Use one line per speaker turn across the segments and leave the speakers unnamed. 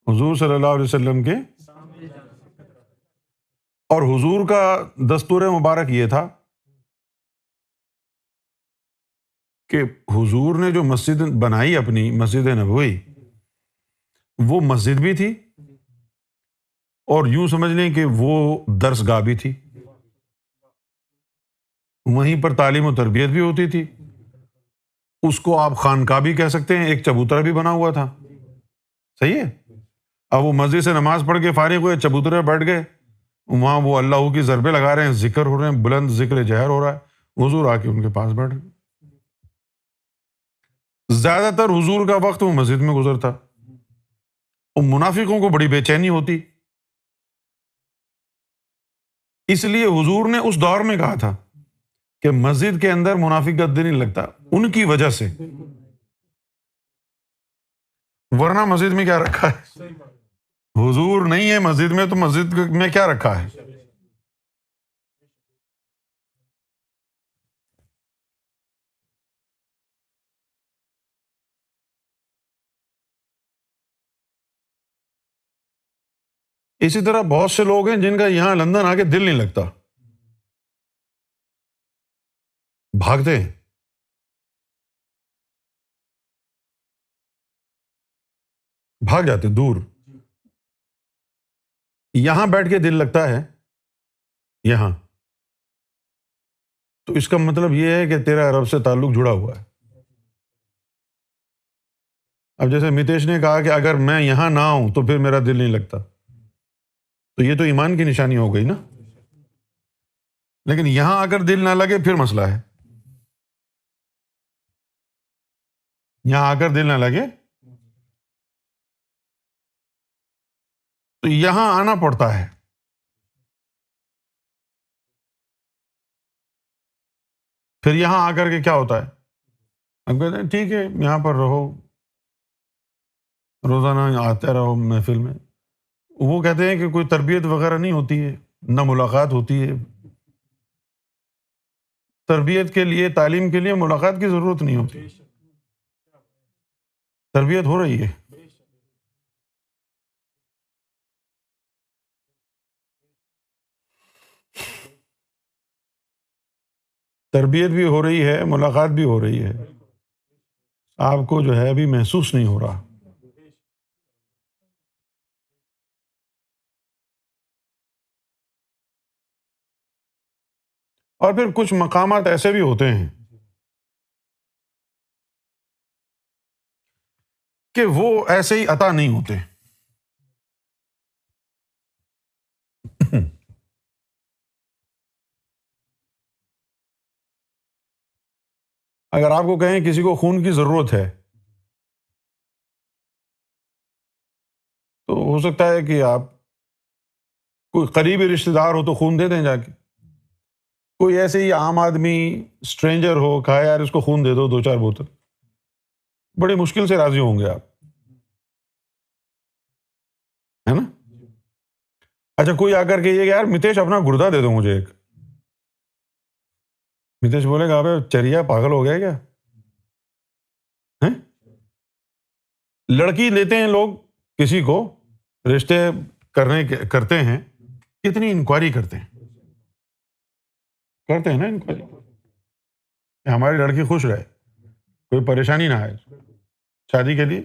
حضور صلی اللہ علیہ وسلم کے، اور حضور کا دستور مبارک یہ تھا کہ حضور نے جو مسجد بنائی اپنی مسجد نبوی، وہ مسجد بھی تھی اور یوں سمجھ لیں کہ وہ درس گاہ بھی تھی، وہیں پر تعلیم و تربیت بھی ہوتی تھی۔ اس کو آپ خانقاہ بھی کہہ سکتے ہیں، ایک چبوترا بھی بنا ہوا تھا، صحیح ہے۔ اب وہ مسجد سے نماز پڑھ کے فارغ ہوئے، چبوترے بیٹھ گئے، وہاں وہ اللہ کی ضربے لگا رہے ہیں، ذکر ہو رہے ہیں، بلند ذکر جہر ہو رہا ہے، حضور آ کے ان کے پاس بیٹھ گئے۔ زیادہ تر حضور کا وقت وہ مسجد میں گزرتا، اور منافقوں کو بڑی بے چینی ہوتی، اس لیے حضور نے اس دور میں کہا تھا کہ مسجد کے اندر منافقت دل نہیں لگتا، ان کی وجہ سے، ورنہ مسجد میں کیا رکھا ہے؟ حضور نہیں ہے مسجد میں تو مسجد میں کیا رکھا ہے؟ اسی طرح بہت سے لوگ ہیں جن کا یہاں لندن آ کے دل نہیں لگتا، بھاگتے ہیں۔ بھاگ جاتے دور، یہاں بیٹھ کے دل لگتا ہے یہاں، تو اس کا مطلب یہ ہے کہ تیرا رب سے تعلق جڑا ہوا ہے۔ اب جیسے متیش نے کہا کہ اگر میں یہاں نہ آؤں تو پھر میرا دل نہیں لگتا، تو یہ تو ایمان کی نشانی ہو گئی نا، لیکن یہاں اگر دل نہ لگے پھر مسئلہ ہے، یہاں آ کر دل نہ لگے تو یہاں آنا پڑتا ہے۔ پھر یہاں آ کر کے کیا ہوتا ہے؟ ہم کہتے ہیں ٹھیک ہے یہاں پر رہو، روزانہ آتے رہو محفل میں۔ وہ کہتے ہیں کہ کوئی تربیت وغیرہ نہیں ہوتی ہے، نہ ملاقات ہوتی ہے۔ تربیت کے لیے، تعلیم کے لیے ملاقات کی ضرورت نہیں ہوتی، تربیت ہو رہی ہے۔ تربیت بھی ہو رہی ہے، ملاقات بھی ہو رہی ہے، آپ کو جو ہے ابھی محسوس نہیں ہو رہا۔ اور پھر کچھ مقامات ایسے بھی ہوتے ہیں کہ وہ ایسے ہی عطا نہیں ہوتے۔ اگر آپ کو کہیں کسی کو خون کی ضرورت ہے تو ہو سکتا ہے کہ آپ کوئی قریبی رشتہ دار ہو تو خون دے دیں جا کے، کوئی ایسے ہی عام آدمی اسٹرینجر ہو، کہا یار اس کو خون دے دو 2-4 بوتل، بڑی مشکل سے راضی ہوں گے آپ، ہے نا؟ اچھا کوئی آ کر کے یہ کہ یار متیش اپنا گردہ دے دو مجھے ایک، متیش بولے گا ابے چریا پاگل ہو گیا کیا؟ ہیں؟ لڑکی لیتے ہیں لوگ کسی کو، رشتے کرتے ہیں، کتنی انکوائری کرتے ہیں نا انکوائری، کہ ہماری لڑکی خوش رہے، کوئی پریشانی نہ آئے شادی کے لیے۔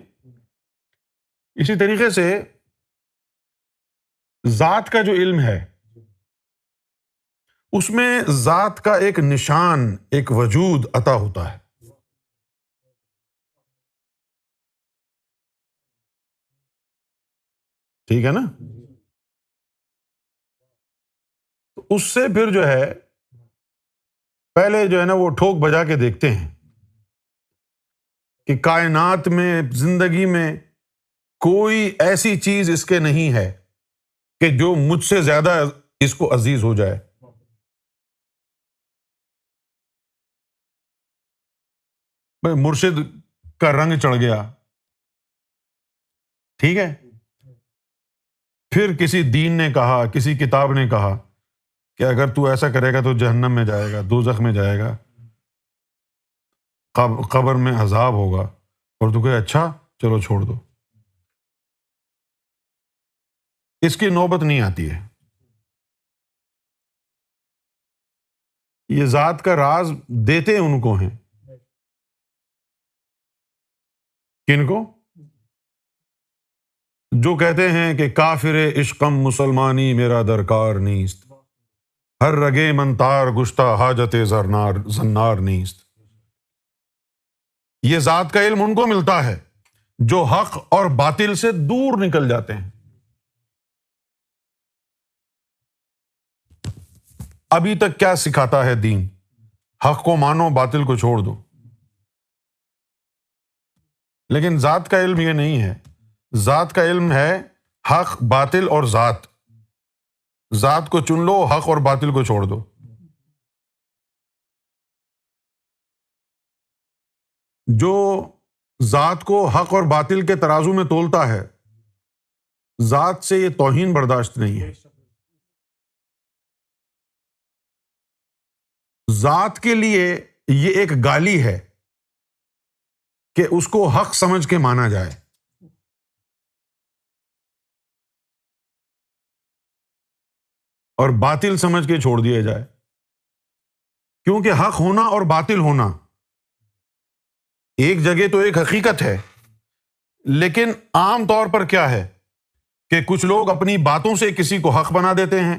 اسی طریقے سے ذات کا جو علم ہے اس میں ذات کا ایک نشان، ایک وجود عطا ہوتا ہے۔ ٹھیک ہے نا؟ تو اس سے پھر جو ہے پہلے جو ہے نا وہ ٹھوک بجا کے دیکھتے ہیں کہ کائنات میں، زندگی میں کوئی ایسی چیز اس کے نہیں ہے کہ جو مجھ سے زیادہ اس کو عزیز ہو جائے۔ بھئی مرشد کا رنگ چڑھ گیا، ٹھیک ہے، پھر کسی دین نے کہا، کسی کتاب نے کہا کہ اگر تو ایسا کرے گا تو جہنم میں جائے گا، دوزخ میں جائے گا، قبر میں عذاب ہوگا، اور تو کہے اچھا چلو چھوڑ دو۔ اس کی نوبت نہیں آتی ہے. یہ ذات کا راز دیتے ان کو ہیں. کن کو؟ جو کہتے ہیں کہ کافر عشقم مسلمانی میرا درکار نیست، ہر رگے من تار گشتہ حاجت زنار نیست. یہ ذات کا علم ان کو ملتا ہے جو حق اور باطل سے دور نکل جاتے ہیں. ابھی تک کیا سکھاتا ہے دین؟ حق کو مانو، باطل کو چھوڑ دو. لیکن ذات کا علم یہ نہیں ہے. ذات کا علم ہے حق، باطل اور ذات. ذات کو چن لو، حق اور باطل کو چھوڑ دو. جو ذات کو حق اور باطل کے ترازو میں تولتا ہے، ذات سے یہ توہین برداشت نہیں ہے. ذات کے لیے یہ ایک گالی ہے کہ اس کو حق سمجھ کے مانا جائے. اور باطل سمجھ کے چھوڑ دیا جائے. کیونکہ حق ہونا اور باطل ہونا ایک جگہ تو ایک حقیقت ہے، لیکن عام طور پر کیا ہے کہ کچھ لوگ اپنی باتوں سے کسی کو حق بنا دیتے ہیں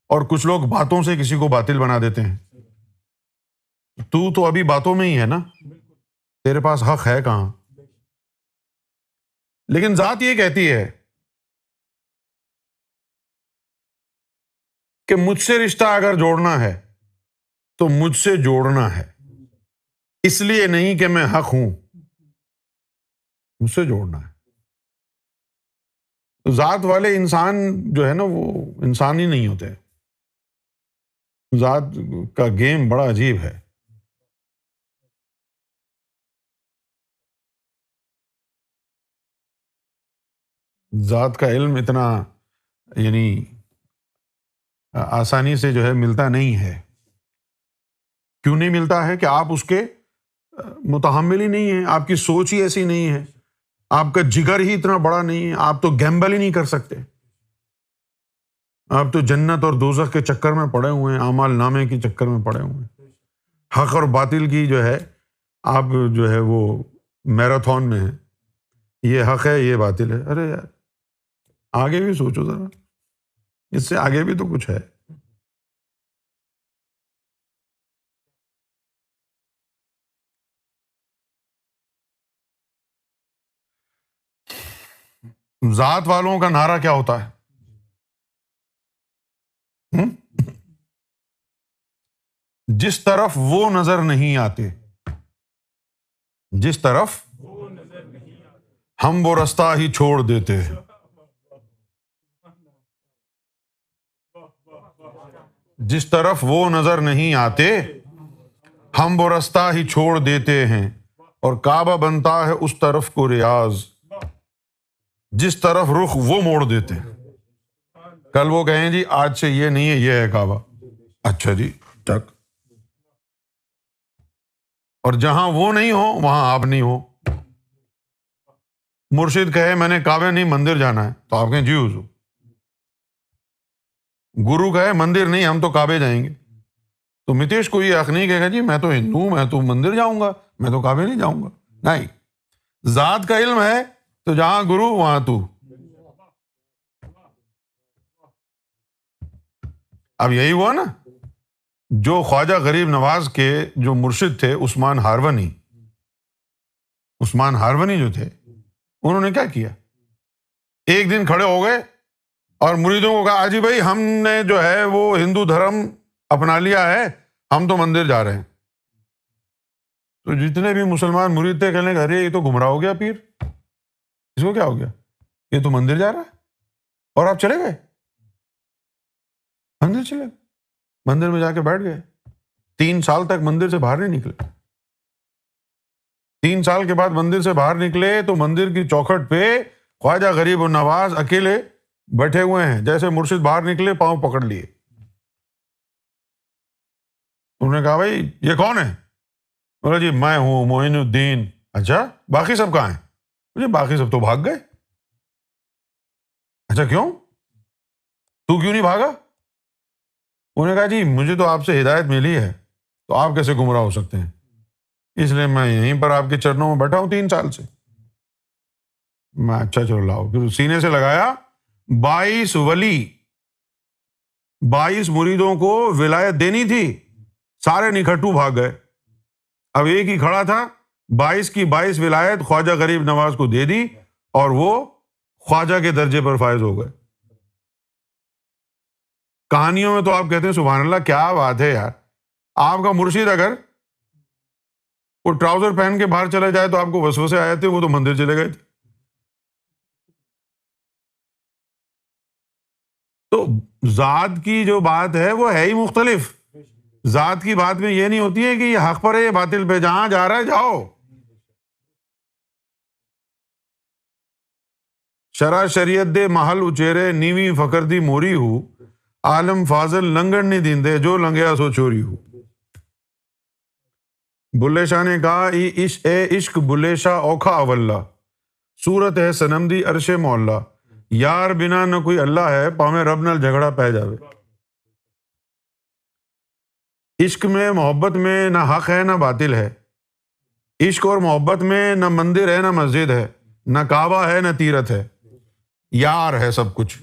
اور کچھ لوگ باتوں سے کسی کو باطل بنا دیتے ہیں. تو ابھی باتوں میں ہی ہے نا، تیرے پاس حق ہے کہاں؟ لیکن ذات یہ کہتی ہے کہ مجھ سے رشتہ اگر جوڑنا ہے تو مجھ سے جوڑنا ہے، اس لیے نہیں کہ میں حق ہوں، مجھ سے جوڑنا ہے. ذات والے انسان جو ہے نا وہ انسان ہی نہیں ہوتے. ذات کا گیم بڑا عجیب ہے. ذات کا علم اتنا یعنی آسانی سے جو ہے ملتا نہیں ہے. کیوں نہیں ملتا ہے؟ کہ آپ اس کے متحمل ہی نہیں ہیں، آپ کی سوچ ہی ایسی نہیں ہے، آپ کا جگر ہی اتنا بڑا نہیں ہے، آپ تو گیمبل ہی نہیں کر سکتے. آپ تو جنت اور دوزخ کے چکر میں پڑے ہوئے ہیں، اعمال نامے کے چکر میں پڑے ہوئے ہیں. حق اور باطل کی جو ہے آپ جو ہے وہ میراتھن میں ہیں، یہ حق ہے یہ باطل ہے. ارے یار آگے بھی سوچو ذرا، اس سے آگے بھی تو کچھ ہے. ذات والوں کا نعرہ کیا ہوتا ہے؟ جس طرف وہ نظر نہیں آتے، جس طرف ہم وہ رستہ ہی چھوڑ دیتے ہیں. جس طرف وہ نظر نہیں آتے ہم وہ رستہ ہی چھوڑ دیتے ہیں، اور کعبہ بنتا ہے اس طرف کو ریاض، جس طرف رخ وہ موڑ دیتے ہیں. کل وہ کہیں جی آج سے یہ نہیں ہے، یہ ہے کعبہ. اچھا جی ٹک. اور جہاں وہ نہیں ہو وہاں آپ نہیں ہو. مرشد کہے میں نے کعبے نہیں مندر جانا ہے، تو آپ کہیں جی حضور. گرو کہے مندر نہیں ہم تو کعبے جائیں گے، تو متیش کو یہ حق نہیں کہے گا جی میں تو ہندو ہوں، میں تو مندر جاؤں گا، میں تو کعبے نہیں جاؤں گا. نہیں، ذات کا علم ہے تو جہاں گرو وہاں تو. اب یہی ہوا نا جو خواجہ غریب نواز کے جو مرشد تھے عثمان ہارونی جو تھے، انہوں نے کیا کیا؟ ایک دن کھڑے ہو گئے اور مریدوں کو کہا جی بھائی ہم نے جو ہے وہ ہندو دھرم اپنا لیا ہے، ہم تو مندر جا رہے ہیں. تو جتنے بھی مسلمان مرید تھے کہنے لگے ارے یہ تو گمراہ ہو گیا پیر، اس کو کیا ہو گیا، یہ تو مندر جا رہا ہے. اور آپ چلے گئے، مندر چلے گئے، مندر میں جا کے بیٹھ گئے. 3 سال تک مندر سے باہر نہیں نکلے. 3 سال کے بعد مندر سے باہر نکلے تو مندر کی چوکھٹ پہ خواجہ غریب النواز اکیلے بیٹھے ہوئے ہیں. جیسے مرشد باہر نکلے پاؤں پکڑ لیے. انہوں نے کہا بھائی یہ کون ہے؟ بولا جی میں ہوں معین الدین. اچھا باقی سب کہاں ہیں؟ مجھے باقی سب تو بھاگ گئے. اچھا کیوں؟ تو کیوں نہیں بھاگا؟ انہوں نے کہا جی مجھے تو آپ سے ہدایت ملی ہے، تو آپ کیسے گمراہ ہو سکتے ہیں؟ اس لیے میں یہیں پر آپ کے چرنوں میں بیٹھا ہوں 3 سال سے۔ میں اچھا چلو لاؤ، پھر سینے سے لگایا 22 ولی، 22 مریدوں کو ولایت دینی تھی، سارے نکھٹو بھاگ گئے۔ اب ایک ہی کھڑا تھا، 22 کی 22 ولایت خواجہ غریب نواز کو دے دی اور وہ خواجہ کے درجے پر فائز ہو گئے۔ کہانیوں میں تو آپ کہتے ہیں سبحان اللہ، کیا بات ہے یار، آپ کا مرشد اگر وہ ٹراؤزر پہن کے باہر چلا جائے تو آپ کو وسوسے آئے تھے، وہ تو مندر چلے گئے تھے۔ تو ذات کی جو بات ہے وہ ہے ہی مختلف۔ ذات کی بات میں یہ نہیں ہوتی ہے کہ یہ حق پر ہے یہ باطل پہ، جہاں جا رہا ہے جاؤ۔ شرع شریعت دے محل اچیرے، نیوی فقر دی موری ہو، عالم فاضل لنگن نہیں دیندے، جو لنگیا سو چوری ہو۔ بلے شاہ نے کہا اے عشق بلے شاہ اوکھا اولا، صورت ہے صنم دی عرش مولا، یار بنا نہ کوئی اللہ ہے، پاویں رب نال جھگڑا پہ جاوے۔ عشق میں محبت میں نہ حق ہے نہ باطل ہے، عشق اور محبت میں نہ مندر ہے نہ مسجد ہے، نہ کعبہ ہے نہ تیرت ہے، یار ہے سب کچھ۔